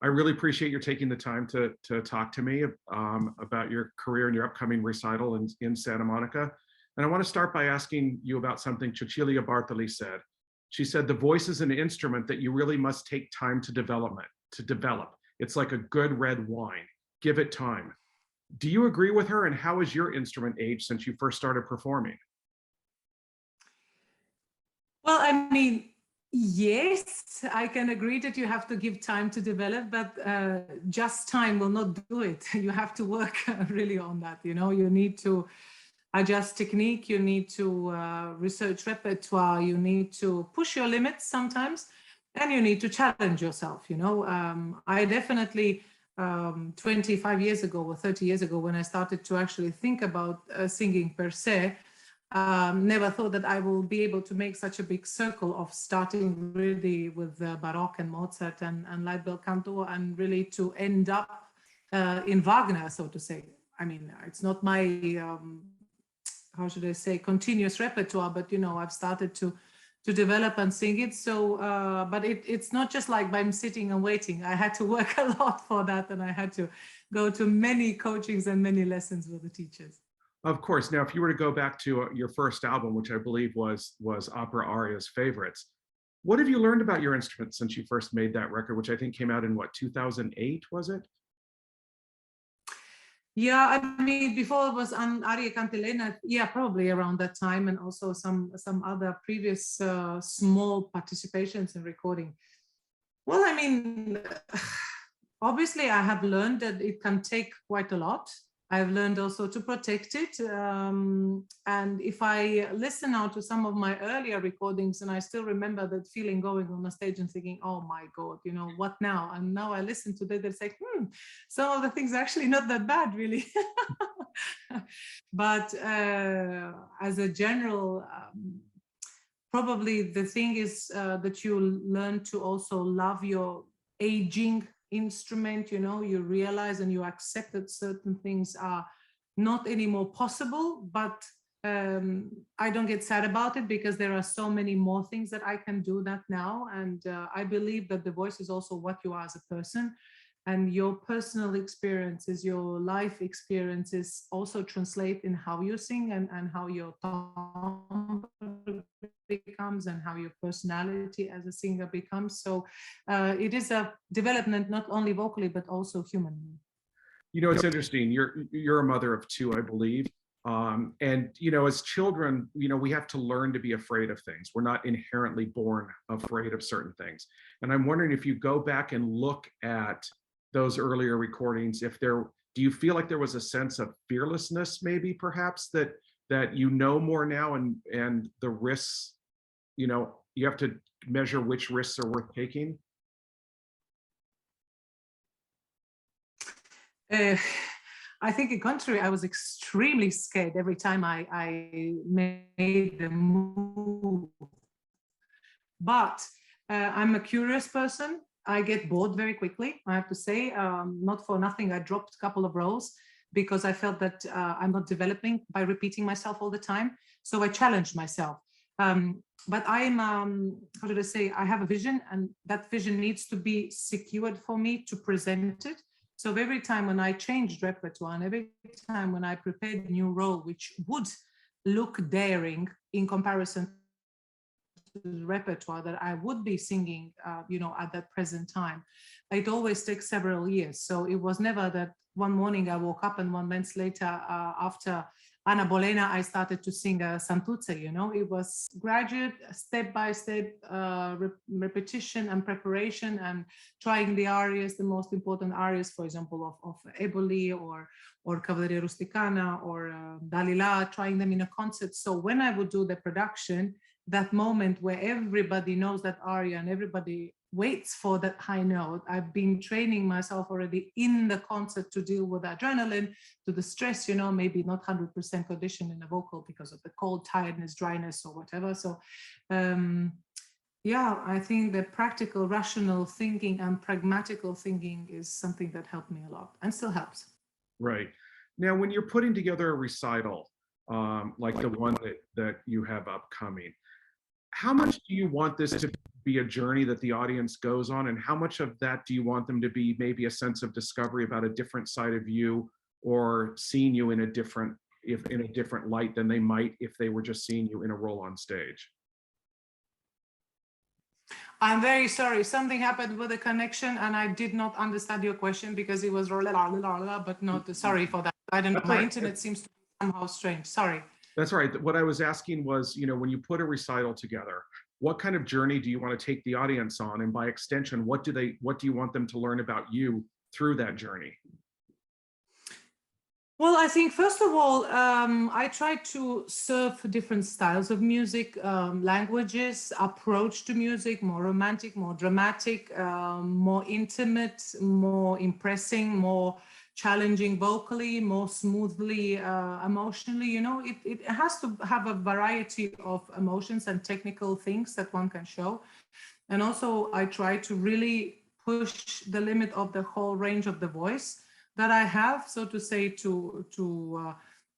I really appreciate your taking the time to talk to me about your career and your upcoming recital in Santa Monica. And I want to start by asking you about something Cecilia Bartoli said. She said, the voice is an instrument that you really must take time to develop. It's like a good red wine. Give it time. Do you agree with her? And how has your instrument aged since you first started performing? Well, I mean, yes, I can agree that you have to give time to develop, but just time will not do it. You have to work really on that. You know, you need to adjust technique, you need to research repertoire, you need to push your limits sometimes, and you need to challenge yourself. You know, I definitely 25 years ago or 30 years ago, when I started to actually think about singing per se, never thought that I will be able to make such a big circle of starting really with Baroque and Mozart and light bel canto, and really to end up in Wagner, so to say. I mean, it's not my, how should I say, continuous repertoire, but you know, I've started to develop and sing it. So, but it's not just like I'm sitting and waiting. I had to work a lot for that, and I had to go to many coachings and many lessons with the teachers. Of course. Now, if you were to go back to your first album, which I believe was Opera Aria's Favorites, what have you learned about your instrument since you first made that record, which I think came out in what, 2008, was it? Yeah, I mean, before it was on Aria Cantilena, yeah, probably around that time, and also some other previous small participations in recording. Well, I mean, obviously, I have learned that it can take quite a lot. I've learned also to protect it. And if I listen now to some of my earlier recordings, and I still remember that feeling going on the stage and thinking, oh my God, you know, what now? And now I listen to that, it's like, some of the things are actually not that bad, really. But as a general, probably the thing is that you learn to also love your aging instrument. You know, you realize and you accept that certain things are not anymore possible, but I don't get sad about it, because there are so many more things that I can do that now. And I believe that the voice is also what you are as a person, and your personal experiences, your life experiences also translate in how you sing, and how your timbre becomes, and how your personality as a singer becomes. So it is a development, not only vocally, but also humanly. You know, it's interesting. You're a mother of two, I believe. And, you know, as children, you know, we have to learn to be afraid of things. We're not inherently born afraid of certain things. And I'm wondering, if you go back and look at those earlier recordings, do you feel like there was a sense of fearlessness, maybe perhaps, that you know more now, and the risks, you know, you have to measure which risks are worth taking? I think in contrary, I was extremely scared every time I made the move. But I'm a curious person. I get bored very quickly, I have to say. Not for nothing, I dropped a couple of rows because I felt that I'm not developing by repeating myself all the time. So I challenged myself. But I'm, how did I say, I have a vision, and that vision needs to be secured for me to present it. So every time when I changed repertoire, and every time when I prepared a new role, which would look daring in comparison to the repertoire that I would be singing, you know, at that present time, it always takes several years. So it was never that one morning I woke up and 1 month later, after Anna Bolena, I started to sing Santuzza. You know, it was graduate, step by step, repetition and preparation, and trying the arias, the most important arias, for example, of Eboli or Cavalleria Rusticana or Dalila, trying them in a concert. So when I would do the production, that moment where everybody knows that aria and everybody waits for that high note, I've been training myself already in the concert to deal with adrenaline, to the stress, you know, maybe not 100% condition in a vocal because of the cold, tiredness, dryness, or whatever. So yeah, I think the practical, rational thinking and pragmatical thinking is something that helped me a lot and still helps. Right. Now, when you're putting together a recital, like the one that you have upcoming, how much do you want this to be a journey that the audience goes on? And how much of that do you want them to be maybe a sense of discovery about a different side of you, or seeing you in a different, if in a different light than they might if they were just seeing you in a role on stage? I'm very sorry. Something happened with the connection and I did not understand your question because it was but not sorry for that. I don't know. That's all My right. internet seems to be somehow strange. Sorry. That's right. What I was asking was, when you put a recital together, what kind of journey do you want to take the audience on? And by extension, what do you want them to learn about you through that journey? Well, I think first of all, I try to serve different styles of music, languages, approach to music, more romantic, more dramatic, more intimate, more impressing, more challenging vocally, more smoothly, emotionally. It has to have a variety of emotions and technical things that one can show. And also I try to really push the limit of the whole range of the voice that I have, so to say, to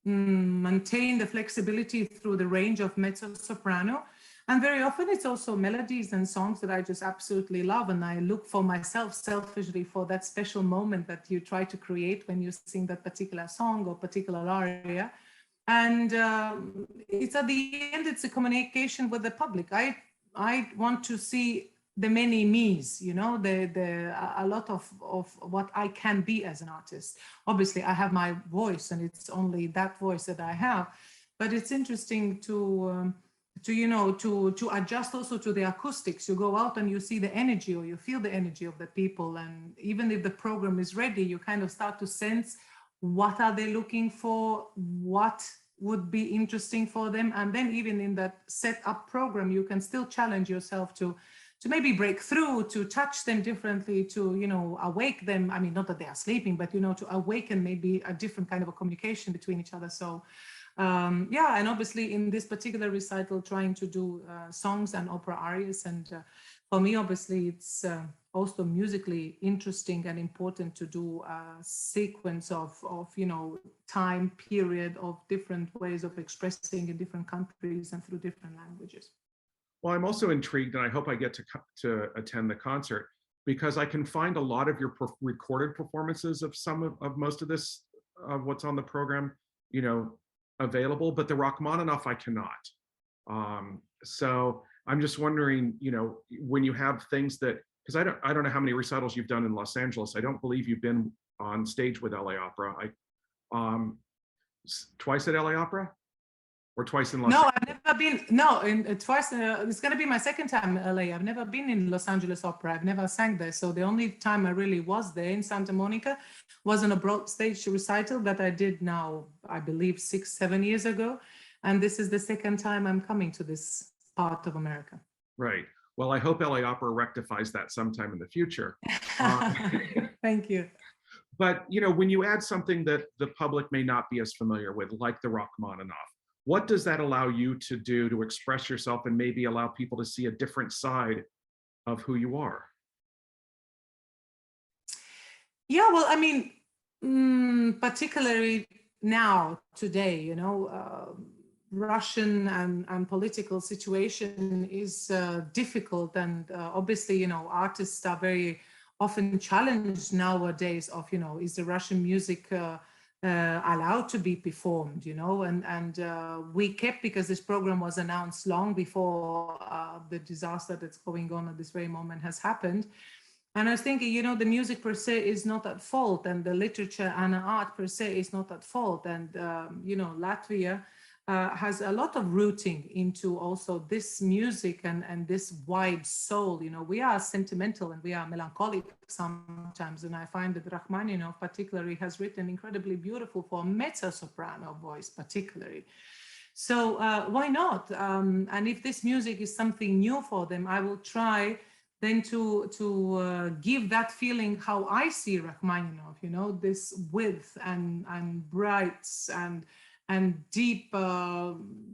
maintain the flexibility through the range of mezzo soprano. And very often it's also melodies and songs that I just absolutely love. And I look for myself selfishly for that special moment that you try to create when you sing that particular song or particular aria. And it's at the end, it's a communication with the public. I want to see the many me's, a lot of what I can be as an artist. Obviously, I have my voice, and it's only that voice that I have. But it's interesting to adjust also to the acoustics. You go out and you see the energy, or you feel the energy of the people. And even if the program is ready, you kind of start to sense what are they looking for, what would be interesting for them. And then even in that set up program, you can still challenge yourself to maybe break through, to touch them differently, to, awake them. I mean, not that they are sleeping, but, to awaken maybe a different kind of a communication between each other. So, yeah, and obviously in this particular recital, trying to do songs and opera arias. And for me, obviously, it's also musically interesting and important to do a sequence of time period of different ways of expressing in different countries and through different languages. Well, I'm also intrigued, and I hope I get to attend the concert, because I can find a lot of your recorded performances of some of most of this, what's on the program, available, but the Rachmaninoff I cannot. So I'm just wondering, when you have things that, because I don't know how many recitals you've done in Los Angeles. I don't believe you've been on stage with LA Opera. Twice at LA Opera? Or twice in Los Angeles? I've never been. No, twice. It's going to be my second time in LA. I've never been in Los Angeles Opera. I've never sang there. So the only time I really was there in Santa Monica was on a broad stage recital that I did now, I believe, 6-7 years ago. And this is the second time I'm coming to this part of America. Right. Well, I hope LA Opera rectifies that sometime in the future. Thank you. But, when you add something that the public may not be as familiar with, like the Rachmaninoff, what does that allow you to do to express yourself and maybe allow people to see a different side of who you are? Yeah, well, I mean, particularly now, today, Russian and political situation is difficult. And obviously, artists are very often challenged nowadays of, is the Russian music allowed to be performed, and we kept, because this program was announced long before the disaster that's going on at this very moment has happened. And I was thinking, the music per se is not at fault, and the literature and art per se is not at fault. And, Latvia has a lot of rooting into also this music and this wide soul. We are sentimental and we are melancholic sometimes. And I find that Rachmaninoff particularly has written incredibly beautiful for mezzo-soprano voice particularly. So why not? And if this music is something new for them, I will try then to give that feeling how I see Rachmaninoff, this width and brights and deep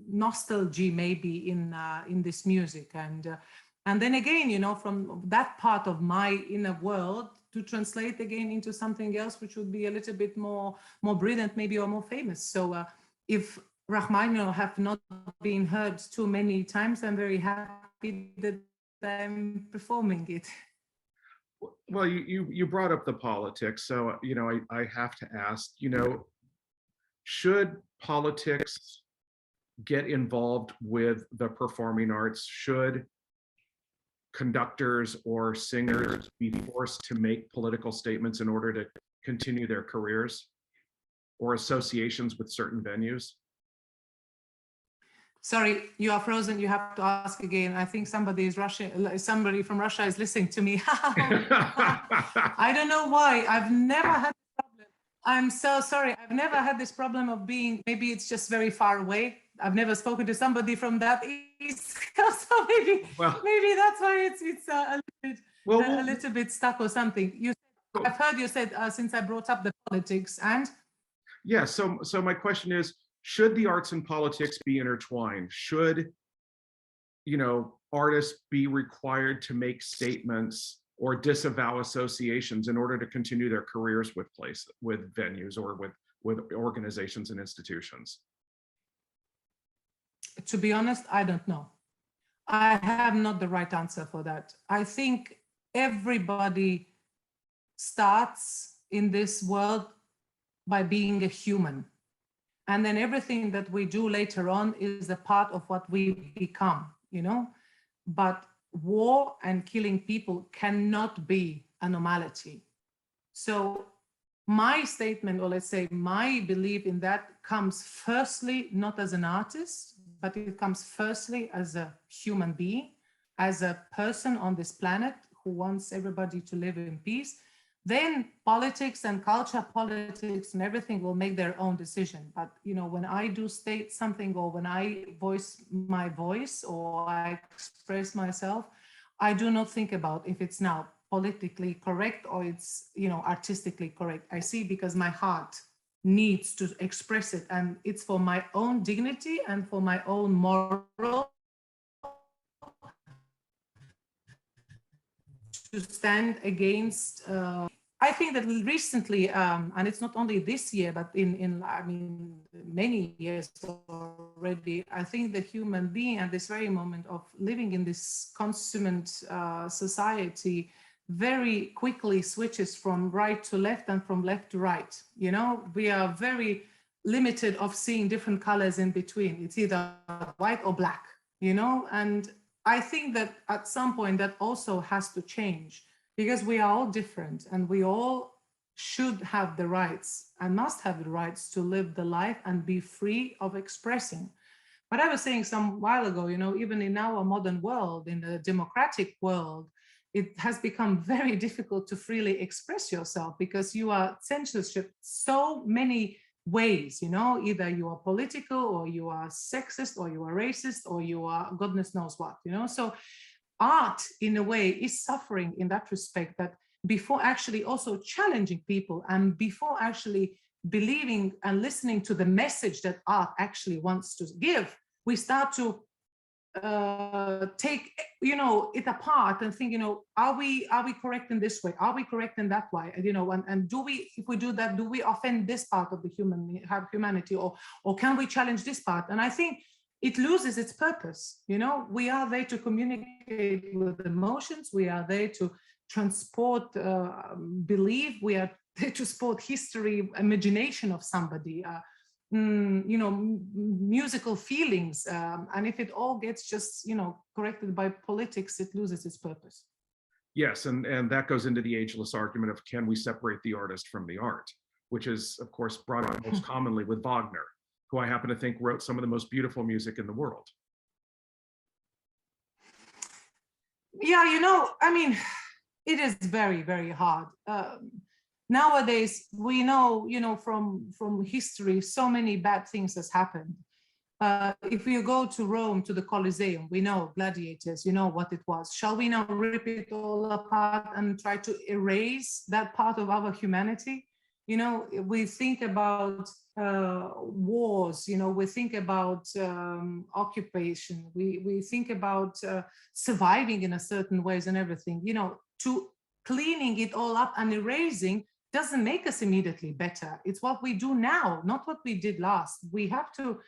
nostalgia maybe in this music. And then again, from that part of my inner world to translate again into something else, which would be a little bit more brilliant maybe, or more famous. So if Rachmaninoff have not been heard too many times, I'm very happy that I'm performing it. Well, you brought up the politics, so I have to ask, should politics get involved with the performing arts? Should conductors or singers be forced to make political statements in order to continue their careers, or associations with certain venues? Sorry, you are frozen. You have to ask again. I think somebody from Russia is listening to me. I don't know why. I've never had this problem. I'm so sorry. I've never had this problem of being, maybe it's just very far away. I've never spoken to somebody from that east coast, so maybe that's why it's a little bit stuck or something. I've heard you said since I brought up the politics and. Yeah. So my question is, should the arts and politics be intertwined? Should, artists be required to make statements or disavow associations in order to continue their careers with venues or with organizations and institutions? To be honest, I don't know. I have not the right answer for that. I think everybody starts in this world by being a human. And then everything that we do later on is a part of what we become, But war and killing people cannot be a normality. So my statement, or let's say my belief in that, comes firstly, not as an artist, but it comes firstly as a human being, as a person on this planet who wants everybody to live in peace. Then politics and culture, politics and everything will make their own decision. But, when I do state something, or when I voice my voice, or I express myself, I do not think about if it's now politically correct or it's, artistically correct. I see because my heart needs to express it, and it's for my own dignity and for my own moral to stand against. I think that recently, and it's not only this year, but in many years already, I think the human being at this very moment of living in this consummate society very quickly switches from right to left and from left to right. We are very limited of seeing different colors in between. It's either white or black, and I think that at some point that also has to change, because we are all different and we all should have the rights and must have the rights to live the life and be free of expressing. But I was saying some while ago, even in our modern world, in the democratic world, it has become very difficult to freely express yourself because you are censorship so many ways, either you are political or you are sexist or you are racist or you are goodness knows what, so art in a way is suffering in that respect, that before actually also challenging people and before actually believing and listening to the message that art actually wants to give, we start to take it apart and think, are we correct in this way, are we correct in that way, and do we, if we do that, do we offend this part of the humanity, or can we challenge this part? And I think it loses its purpose. We are there to communicate with emotions, we are there to transport belief, we are there to support history, imagination of somebody, musical feelings, and if it all gets just corrected by politics, it loses its purpose. Yes, and that goes into the ageless argument of, can we separate the artist from the art, which is of course brought up most commonly with Wagner, who I happen to think wrote some of the most beautiful music in the world. Yeah, it is very, very hard. Nowadays, we know, from history, so many bad things has happened. If you go to Rome, to the Colosseum, we know gladiators, what it was. Shall we now rip it all apart and try to erase that part of our humanity? We think about wars, we think about occupation, we think about surviving in a certain ways and everything, to cleaning it all up and erasing doesn't make us immediately better. It's what we do now, not what we did last. We have to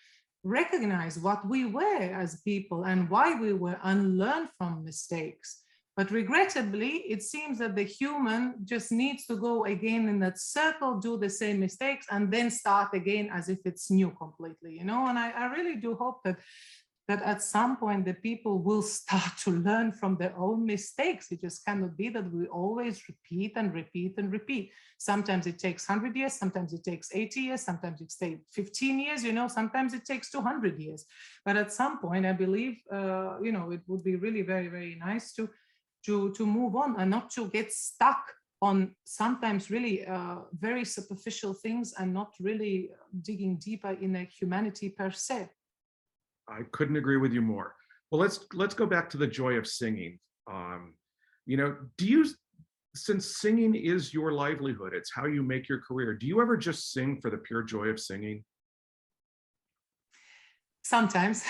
recognize what we were as people and why we were unlearned from mistakes. But regrettably, it seems that the human just needs to go again in that circle, do the same mistakes, and then start again as if it's new completely, And I really do hope that at some point the people will start to learn from their own mistakes. It just cannot be that we always repeat and repeat and repeat. Sometimes it takes 100 years, sometimes it takes 80 years, sometimes it takes 15 years, sometimes it takes 200 years. But at some point, I believe, it would be really very, very nice to move on and not to get stuck on sometimes really very superficial things and not really digging deeper in a humanity per se. I couldn't agree with you more. Well, let's go back to the joy of singing. Do you, since singing is your livelihood, it's how you make your career, do you ever just sing for the pure joy of singing? Sometimes.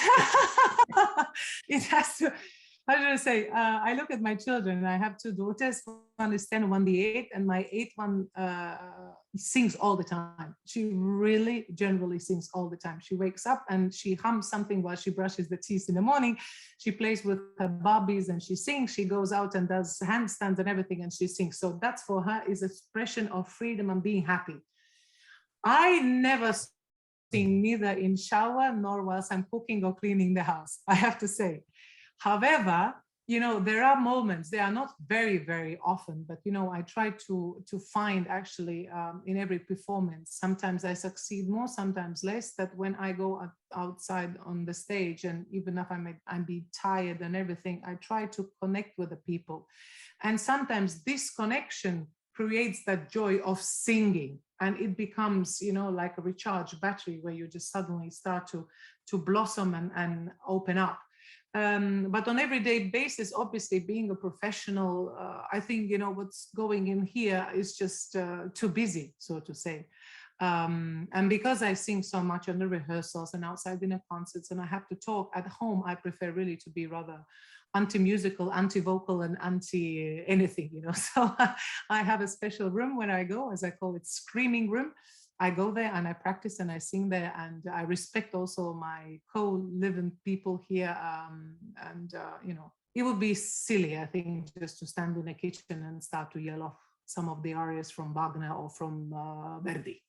It has to, how do I say, I look at my children. I have two daughters, one is 10, one is 8, and my 8 one sings all the time. She really generally sings all the time. She wakes up and she hums something while she brushes the teeth in the morning. She plays with her Barbies and she sings. She goes out and does handstands and everything and she sings. So that's for her is expression of freedom and being happy. I never sing neither in shower nor whilst I'm cooking or cleaning the house, I have to say. However, there are moments, they are not very, very often, but, I try to find actually in every performance, sometimes I succeed more, sometimes less, that when I go outside on the stage, and even if I'm be tired and everything, I try to connect with the people. And sometimes this connection creates that joy of singing, and it becomes, like a recharged battery where you just suddenly start to blossom and open up. But on everyday basis, obviously being a professional, I think, what's going in here is just too busy, so to say. And because I sing so much on the rehearsals and outside in the concerts, and I have to talk at home, I prefer really to be rather anti-musical, anti-vocal, and anti-anything, So I have a special room where I go, as I call it, screaming room. I go there and I practice and I sing there, and I respect also my co-living people here. It would be silly, I think, just to stand in the kitchen and start to yell off some of the arias from Wagner or from Verdi.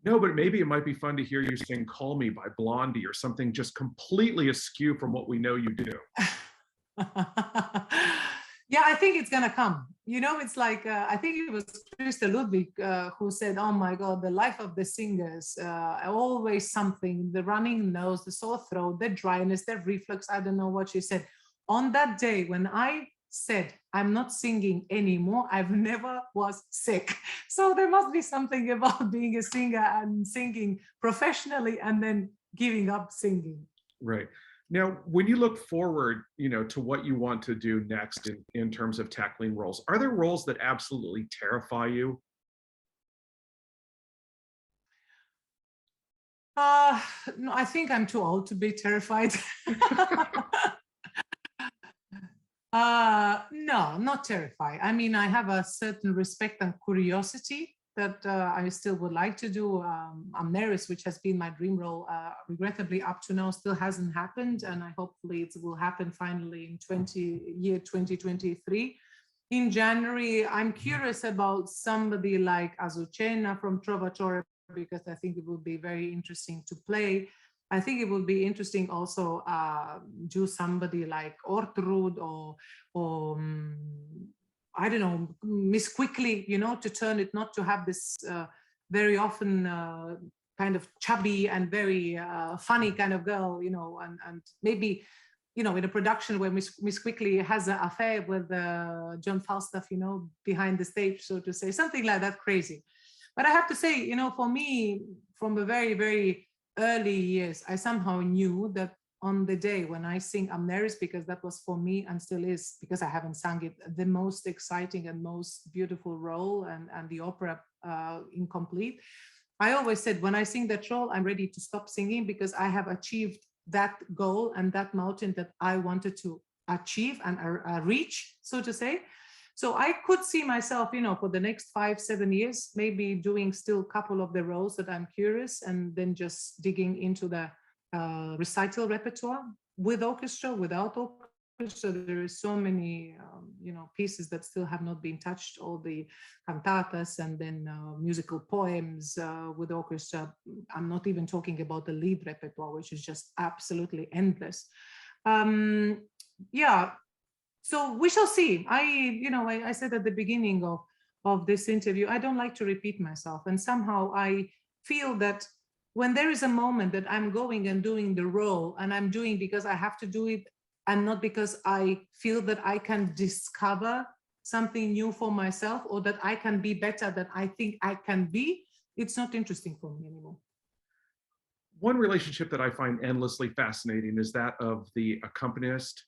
No, but maybe it might be fun to hear you sing Call Me by Blondie or something just completely askew from what we know you do. Yeah, I think it's gonna come. It's like, I think it was Christa Ludwig who said, oh my God, the life of the singers, always something, the running nose, the sore throat, the dryness, the reflux, I don't know what she said. On that day when I said, I'm not singing anymore, I've never was sick. So there must be something about being a singer and singing professionally and then giving up singing. Right. Now, when you look forward, to what you want to do next in terms of tackling roles, are there roles that absolutely terrify you? No, I think I'm too old to be terrified. No, not terrified. I mean, I have a certain respect and curiosity that I still would like to do. Amneris, which has been my dream role, regrettably up to now still hasn't happened, and I hopefully it will happen finally in 2023. In January, I'm curious about somebody like Azucena from Trovatore, because I think it would be very interesting to play. I think it would be interesting also do somebody like Ortrud or I don't know, Miss Quickly, to turn it, not to have this very often kind of chubby and very funny kind of girl, and maybe, in a production where Miss Quickly has an affair with John Falstaff, behind the stage, so to say, something like that crazy. But I have to say, for me, from the very, very early years, I somehow knew that on the day when I sing Amneris, because that was for me and still is, because I haven't sung it, the most exciting and most beautiful role, and the opera incomplete. I always said, when I sing that role, I'm ready to stop singing because I have achieved that goal and that mountain that I wanted to achieve and reach, so to say. So I could see myself, for the next 5-7 years, maybe doing still a couple of the roles that I'm curious, and then just digging into the recital repertoire with orchestra, without orchestra. There is so many, pieces that still have not been touched, all the cantatas and then musical poems with orchestra. I'm not even talking about the lead repertoire, which is just absolutely endless. Yeah, so we shall see. I said at the beginning of this interview, I don't like to repeat myself. And somehow I feel that when there is a moment that I'm going and doing the role, and I'm doing because I have to do it, and not because I feel that I can discover something new for myself, or that I can be better than I think I can be, it's not interesting for me anymore. One relationship that I find endlessly fascinating is that of the accompanist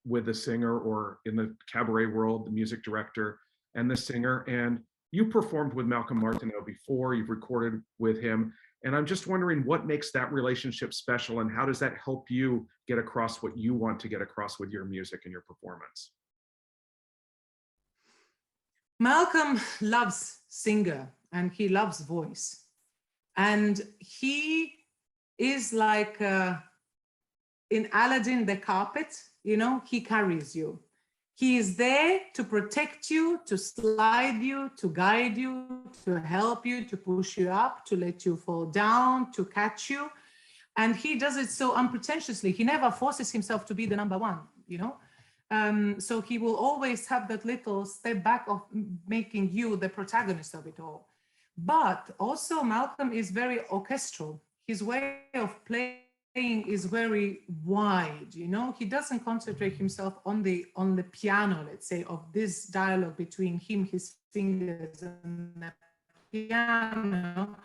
with the singer, or in the cabaret world, the music director and the singer. And you performed with Malcolm Martineau before, you've recorded with him. And I'm just wondering what makes that relationship special, and how does that help you get across what you want to get across with your music and your performance? Malcolm loves singer and he loves voice. And he is like in Aladdin, the carpet, he carries you. He is there to protect you, to slide you, to guide you, to help you, to push you up, to let you fall down, to catch you. And he does it so unpretentiously. He never forces himself to be the number one, so he will always have that little step back of making you the protagonist of it all. But also Malcolm is very orchestral. His way of playing is very wide, he doesn't concentrate himself on the piano, let's say, of this dialogue between him, his fingers, and the piano.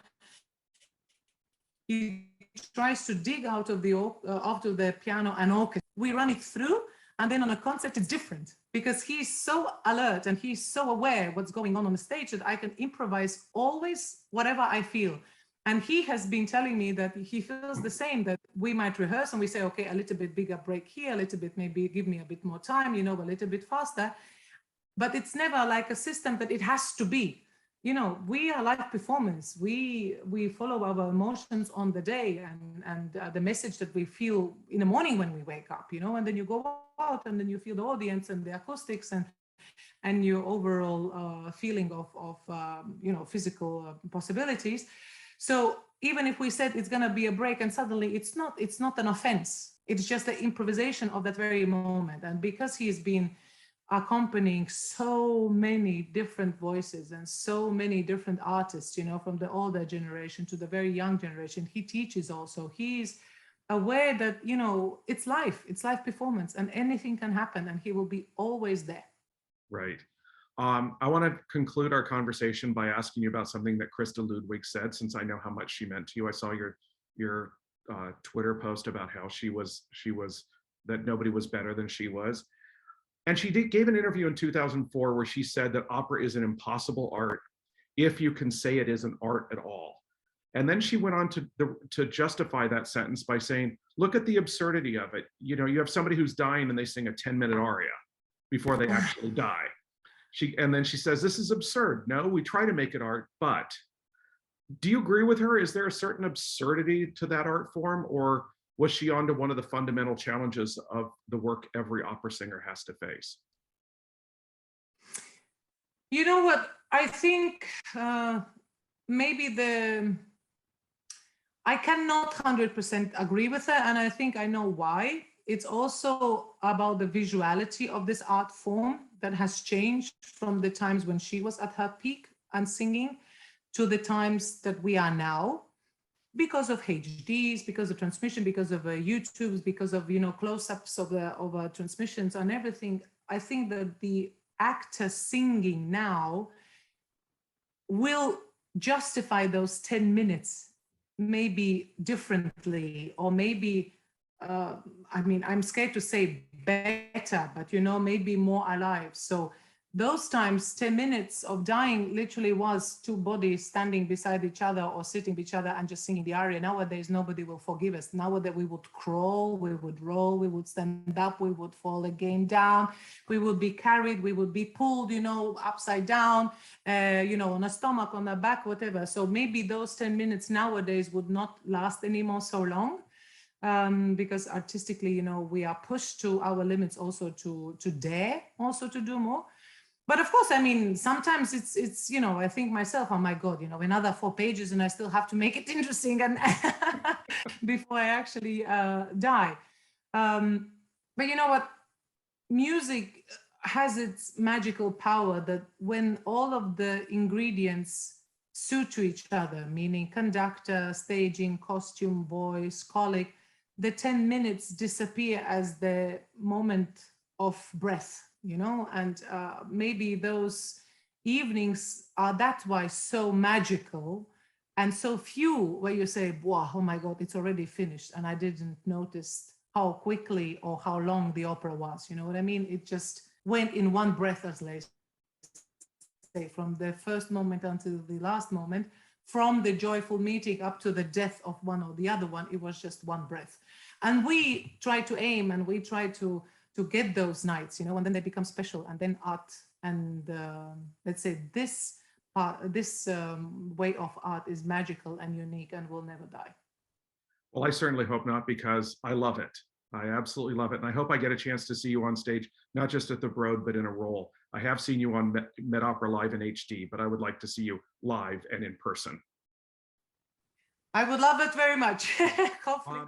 He tries to dig out of the piano and orchestra. We run it through, and then on a concert it's different, because he's so alert and he's so aware what's going on the stage that I can improvise always whatever I feel. And he has been telling me that he feels the same, that we might rehearse and we say, okay, a little bit bigger break here, a little bit, maybe give me a bit more time, a little bit faster. But it's never like a system that it has to be. We are live performance. We follow our emotions on the day, and the message that we feel in the morning when we wake up, and then you go out and then you feel the audience and the acoustics and your overall feeling of physical possibilities. So even if we said it's going to be a break and suddenly it's not an offense. It's just the improvisation of that very moment. And because he's been accompanying so many different voices and so many different artists, from the older generation to the very young generation, he teaches also. He's aware that, it's live performance and anything can happen, and he will be always there. Right. I want to conclude our conversation by asking you about something that Christa Ludwig said, since I know how much she meant to you. I saw your Twitter post about how she was that nobody was better than she was. And she gave an interview in 2004 where she said that opera is an impossible art if you can say it isn't art at all. And then she went on to justify that sentence by saying, look at the absurdity of it. You have somebody who's dying and they sing a 10-minute aria before they actually die. And then she says, this is absurd. No, we try to make it art, but do you agree with her? Is there a certain absurdity to that art form, or was she onto one of the fundamental challenges of the work every opera singer has to face? You know what? I think maybe I cannot 100% agree with her, and I think I know why. It's also about the visuality of this art form that has changed from the times when she was at her peak and singing to the times that we are now, because of HDs, because of transmission, because of YouTubes, because of close-ups of transmissions and everything. I think that the actor singing now will justify those 10 minutes maybe differently, or maybe I'm scared to say better, but maybe more alive. So those times, 10 minutes of dying literally was two bodies standing beside each other or sitting with each other and just singing the aria. Nowadays, nobody will forgive us. Nowadays, we would crawl, we would roll, we would stand up, we would fall again down, we would be carried, we would be pulled, you know, upside down, you know, on a stomach, on a back, whatever. So maybe those 10 minutes nowadays would not last anymore so long. Because artistically, you know, we are pushed to our limits also to dare also to do more. But of course, I mean, sometimes it's you know, I think myself, oh my God, you know, another 4 pages and I still have to make it interesting and before I actually die. But you know what? Music has its magical power that when all of the ingredients suit to each other, meaning conductor, staging, costume, voice, colic, the 10 minutes disappear as the moment of breath, you know, and maybe those evenings are that why so magical and so few where you say, wow, oh my God, it's already finished and I didn't notice how quickly or how long the opera was, you know what I mean? It just went in one breath, as they say, from the first moment until the last moment, from the joyful meeting up to the death of one or the other one, it was just one breath. And we try to aim and we try to get those nights, you know, and then they become special. And then art and let's say this part, this way of art is magical and unique and will never die. Well, I certainly hope not, because I love it. I absolutely love it. And I hope I get a chance to see you on stage, not just at the Broad, but in a role. I have seen you on Met Opera Live in HD, but I would like to see you live and in person. I would love it very much. Hopefully.